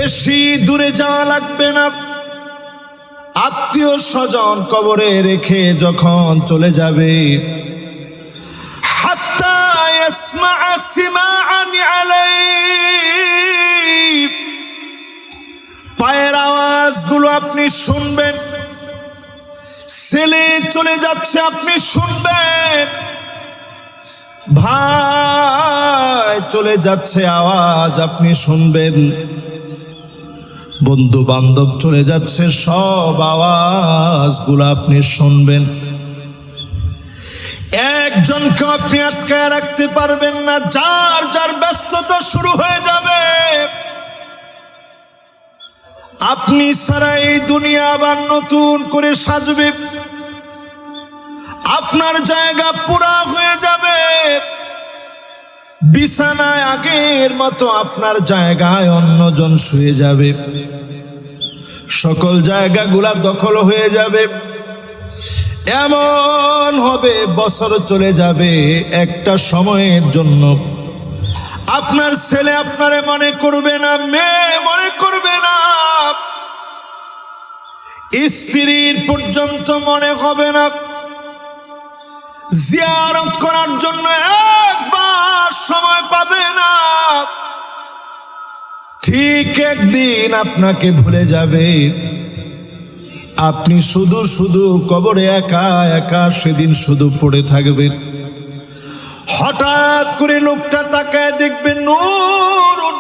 বেশি দূরে যাওয়া লাগবে না। আত্মীয় স্বজন কবরে রেখে যখন চলে যাবে, হাত্তা ইয়াসমা'a সিমা'আন আলাইহি, পায়ের আওয়াজগুলো আপনি শুনবেন। ছেলে চলে যাচ্ছে আপনি শুনবেন, ভাই চলে যাচ্ছে আওয়াজ আপনি শুনবেন, বন্ধু বান্ধব চলে যাচ্ছে সব আওয়াজগুলো আপনি শুনবেন। একজনকে আপনি আটকায় রাখতে পারবেন না, যার যার ব্যস্ততা শুরু হয়ে যাবে। আপনি ছাড়া এই দুনিয়া আবার নতুন করে সাজবে, আপনার জায়গা পুরা হয়ে যাবে। বিছানায় আগের মতো আপনার জায়গায় অন্যজন শুয়ে যাবে, সকল জায়গাগুলা দখল হয়ে যাবে। এমন হবে বছর চলে যাবে, একটা সময়ের জন্য আপনার ছেলে আপনারে মনে করবে না, মেয়ে মনে করবে না, স্ত্রীর পর্যন্ত মনে হবে না। জিয়ারত করার জন্য একবার সময় পাবে না। ঠিক একদিন আপনাকে ভুলে যাবে, আপনি শুধু শুধু কবরে একা একা সেদিন শুধু পড়ে থাকবেন। হঠাৎ করে লোকটা তাকায় দেখবেন, নূরুন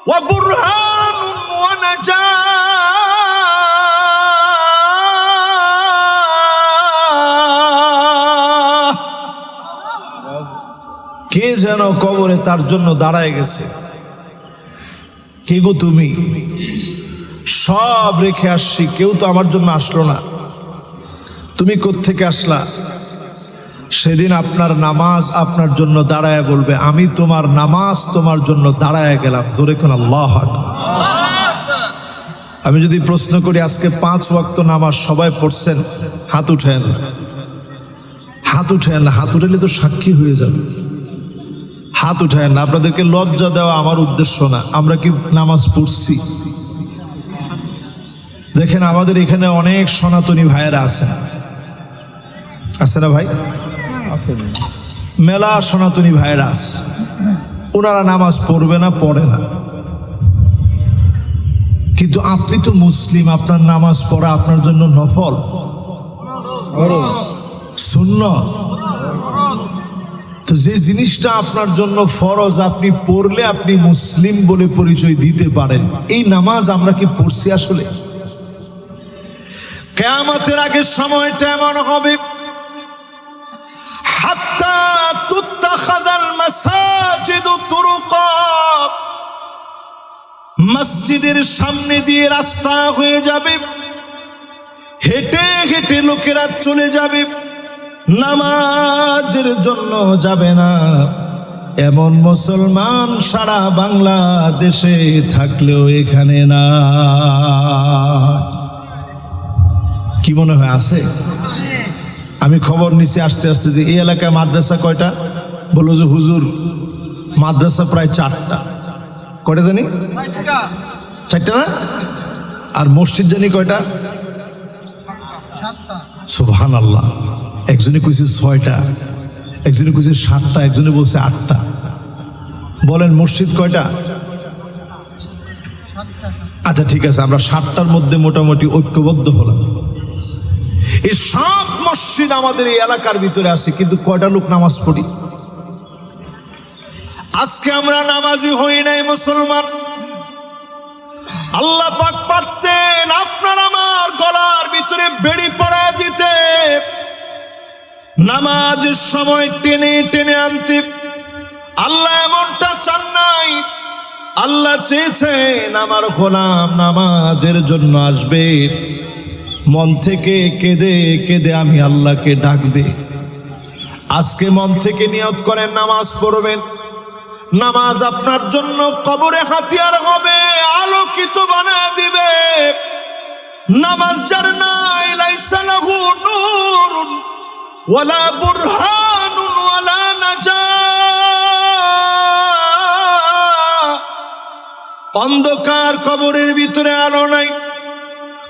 ওয়া বুরহানুন ওয়া নাজাহ, কে যেন কবরে তার জন্য দাঁড়ায় গেছে। কে গো তুমি? সব রেখে আসছি, কেউ তো আমার জন্য আসলো না, তুমি কোত্থেকে আসলা? সেদিন আপনার নামাজ আপনার জন্য দাঁড়ায় বলবে, আমি তোমার নামাজ তোমার জন্য দাঁড়ায় গেলাম। জোরে কোন আল্লাহু আকবার। আমি যদি প্রশ্ন করি, আজকে 5 ওয়াক্ত নামাজ সবাই পড়ছেন? হাত উঠেন, হাত উঠেন। হাত উঠালে তো সাক্ষী হয়ে যাবে। হাত উঠেন। আপনাদেরকে লজ্জা দেওয়া আমার উদ্দেশ্য না। আমরা কি নামাজ পড়ছি? দেখেন আমাদের এখানে অনেক সনাতনী ভাইয়েরা আছেন, আছে না ভাই? মেলা সনাতনী ভাইয়েরা আছে, ওনারা নামাজ পড়বে না, পড়ে না। কিন্তু আপনি তো মুসলিম, আপনার নামাজ পড়া আপনার জন্য নফল, সুন্নাত। তো যে জিনিসটা আপনার জন্য ফরজ, আপনি পড়লে আপনি মুসলিম বলে পরিচয় দিতে পারেন। এই নামাজ আমরা কি পড়ছি আসলে? কিয়ামতের আগে সময়টা এমন হবে, হাত্তা তুত্তাখাযাল মাসাজিদু তুরুকা, মসজিদের সামনে দিয়ে রাস্তা হয়ে যাবে, হেঁটে হেঁটে লোকেরা চলে যাবে, নামাজের জন্য যাবে না। এমন মুসলমান সারা বাংলাদেশে থাকলেও এখানে না। কি মনে হয় আছে? আমি খবর নিছি আসতে আসতে যে এই এলাকায় মাদ্রাসা কয়টা? বললো যে হুজুর মাদ্রাসা প্রায় 4টা। কয়টা জানি? 4টা না? আর মসজিদ জানি কয়টা? সুবহানাল্লাহ। একজনে কইছে 6টা, একজনে কইছে 7টা, একজনে বলছে 8টা। বলেন মসজিদ কয়টা? আচ্ছা ঠিক আছে, আমরা 7টার মধ্যে মোটামুটি ঐক্যবদ্ধ হলাম। এই সব মসজিদ আমাদের এই এলাকার ভিতরে আছে, কিন্তু কয়টা লোক নামাজ পড়ি? আজকে আমরা নামাজি হই নাই মুসলমান। আল্লাহ পাক পারতেন আপনার আমার গলার ভিতরে বেড়ি পড়ায় দিতে, নামাজের সময় টেনে টেনে আনতে। আল্লাহ এমনটা চান নাই। আল্লাহ চেয়েছেন আমার গোলাম নামাজের জন্য আসবে, মন থেকে কেঁদে কেঁদে আমি আল্লাহকে ডাকবে। আজকে মন থেকে নিয়ত করেন নামাজ পড়বেন। নামাজ আপনার জন্য কবরে হাতিয়ার হবে, আলোকিত বানায় দিবে। নামাজ যার নাই, লাইসা লাহু নূরুন ওয়ালা বুরহানুন ওয়ালা নাজাহ, অন্ধকার, কবরের ভিতরে আলো নাই,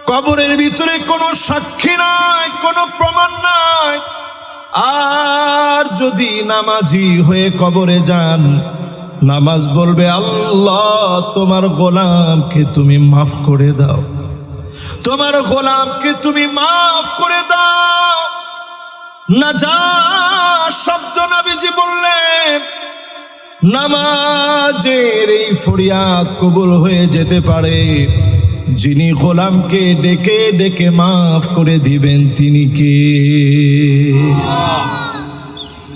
কবরের ভিতরে কোনো সাক্ষী নাই, কোনো প্রমাণ নাই। আর যদি নামাজি হয়ে কবরে যান, নামাজ বলবে, আল্লাহ তোমার গোলামকে তুমি মাফ করে দাও, তোমার গোলামকে তুমি মাফ করে দাও। নাজাত শব্দ নবীজি বললেন, নামাজের এই ফরিয়াদ কবুল হয়ে যেতে পারে যিনি গোলামকে ডেকে ডেকে মাফ করে দিবেন, তিনি কে?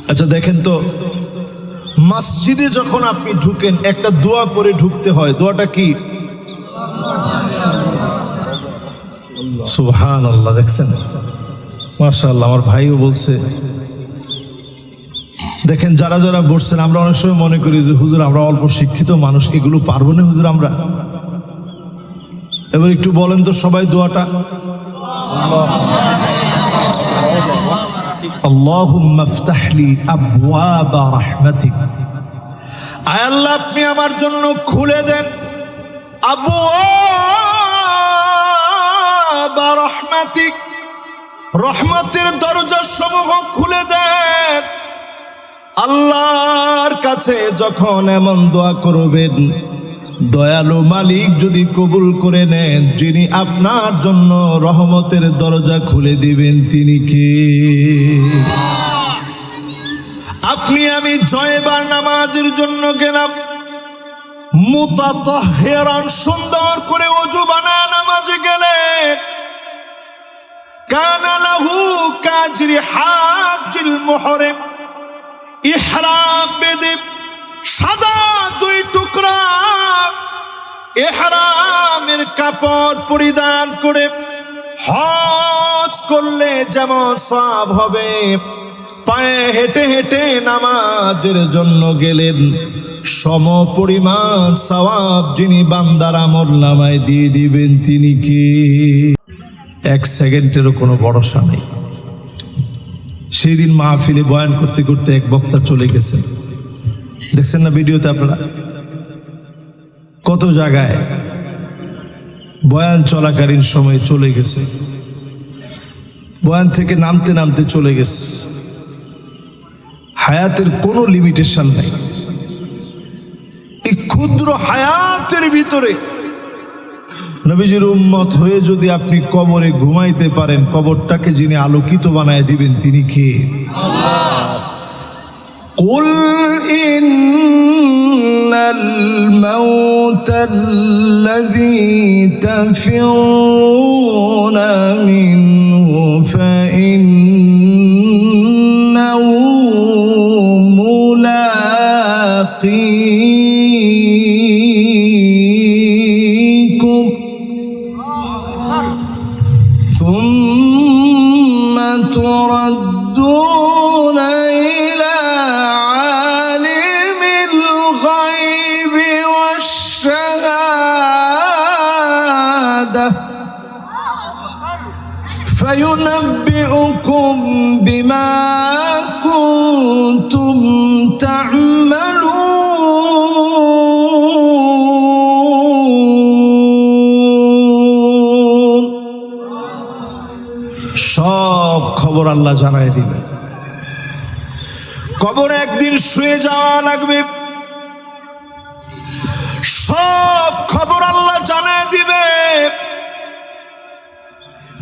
আচ্ছা দেখেন তো, মসজিদে যখন আপনি ঢুকেন একটা দোয়া করে ঢুকতে হয়, দোয়াটা কি? সুবহানাল্লাহ। দেখছেন, মাশাআল্লাহ, আমার ভাইও বলছে। দেখেন যারা যারা বলছেন, আমরা অনেক সময় মনে করি যে হুজুর আমরা অল্প শিক্ষিত মানুষ, এগুলো পারবো না হুজুর আমরা। এবার একটু বলেন তো সবাই দোয়াটা, আল্লাহুম্মা ইফতাহলি আবওয়াবা রাহমাতিক। আয় আল্লাহ আপনি আমার জন্য খুলে দেন আবওয়াবা রাহমাতিক, রহমতের দরজা সমূহ খুলে দেন। আল্লাহর কাছে যখন এমন দোয়া করবেন, দয়ালু মালিক যদি কবুল করে নেন, যিনি আপনার জন্য রহমতের দরজা খুলে দিবেন, তিনি কে? আপনি আমি জয়বার নামাজের জন্য গেলাম, মুতাতাহহিরান, সুন্দর করে ওযু বানায় নামাজে গেলেন, কানা লাহু কাজরি হাজিল মুহরিম, ইহরাম বেদে সাদা দুই টুকরা ইহরামের কাপড় পরিধান করে হজ করলে যেমন সওয়াব হবে, পায়ে হেঁটে হেঁটে নামাজের জন্য গেলেন, সম পরিমাণ সওয়াব যিনি বান্দার আমলনামায় দিয়ে দিবেন, তিনি কি? এক সেকেন্ডেরও কোনো ভরসা নেই। সেই দিন মাহফিলে বয়ান করতে করতে এক বক্তা চলে গেছেন, দেখছেন না ভিডিওতে আপনারা? কত জায়গায় বয়ান চলাকালীন সময় চলে গেছে, বয়ান থেকে নামতে নামতে চলে গেছে। হায়াতের কোনো লিমিটেশন নাই। এই ক্ষুদ্র হায়াতের ভিতরে নবীজির উম্মত হয়ে যদি আপনি কবরে ঘুমাইতে পারেন, কবরটাকে যিনি আলোকিত বানায় দিবেন, তিনি কে? কুল ইন্নাল মাউতাল্লাযী তাফিরুনা মিনহু ফাইন্নাহু মুলাকীকুম ثم تردون إلى عالم الغيب والشهادة فينبئكم بما كنتم تعملون। সব খবর আল্লাহ জানায় দিবেন। কবরে একদিন শুয়ে যাওয়া লাগবে, সব খবর আল্লাহ জানায় দিবে।